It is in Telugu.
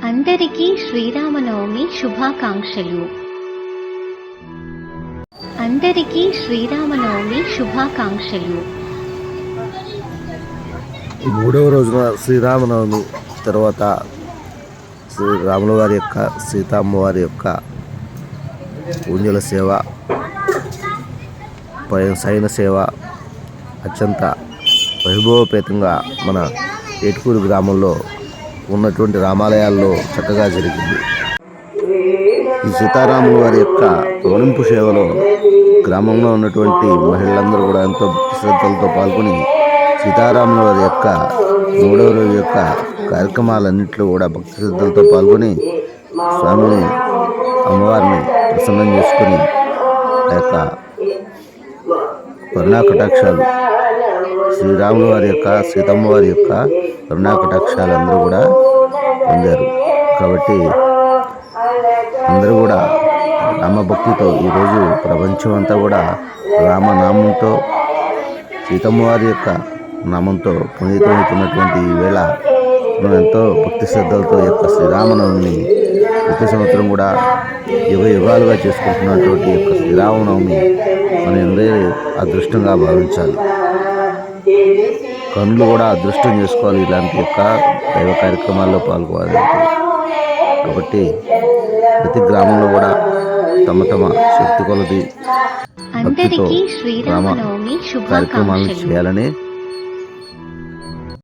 అందరికీ శ్రీరామనవమి శుభాకాంక్షలు. అందరికీ శ్రీరామనవమి శుభాకాంక్షలు. మూడవ రోజున శ్రీరామనవమి తర్వాత శ్రీరాముల వారి యొక్క సీతమ్మ వారి యొక్క ఊంజల సేవ, సైన సేవ అత్యంత వైభవపేతంగా మన ఏటుకూరు గ్రామంలో ఉన్నటువంటి రామాలయాల్లో చక్కగా జరిగింది. ఈ సీతారాముల వారి యొక్క తోడింపు సేవలో గ్రామంలో ఉన్నటువంటి మహిళలందరూ కూడా ఎంతో శ్రద్ధలతో పాల్గొని సీతారాముల వారి యొక్క మూడవ రోజు యొక్క కార్యక్రమాలన్నింటిలో కూడా భక్తి శ్రద్ధలతో పాల్గొని స్వామిని అమ్మవారిని ప్రసన్నం చేసుకుని ఆ యొక్క కరుణా కటాక్షాలు శ్రీరాముల వారి యొక్క సీతమ్మ వారి యొక్క కరుణా కటాక్షాలు అందరూ కూడా పొందారు. కాబట్టి అందరూ కూడా రామభక్తితో ఈరోజు ప్రపంచం అంతా కూడా రామనామంతో సీతమ్మ వారి యొక్క నామంతో పునీతమవుతున్నటువంటి ఈ వేళ మనం ఎంతో భక్తి శ్రద్ధలతో యొక్క శ్రీరామనవమిని ప్రతి సంవత్సరం కూడా యుగ యుగాలుగా చేసుకుంటున్నటువంటి యొక్క శ్రీరామనవమి మనం అందరూ అదృష్టంగా భావించాలి. కన్నులు కూడా అదృష్టం చేసుకోవాలి ఇలాంటి యొక్క దైవ కార్యక్రమాల్లో పాల్గొనాలి. కాబట్టి ప్రతి గ్రామంలో కూడా తమ తమ శక్తి కొలది భక్తితో రామ కార్యక్రమాలను చేయాలని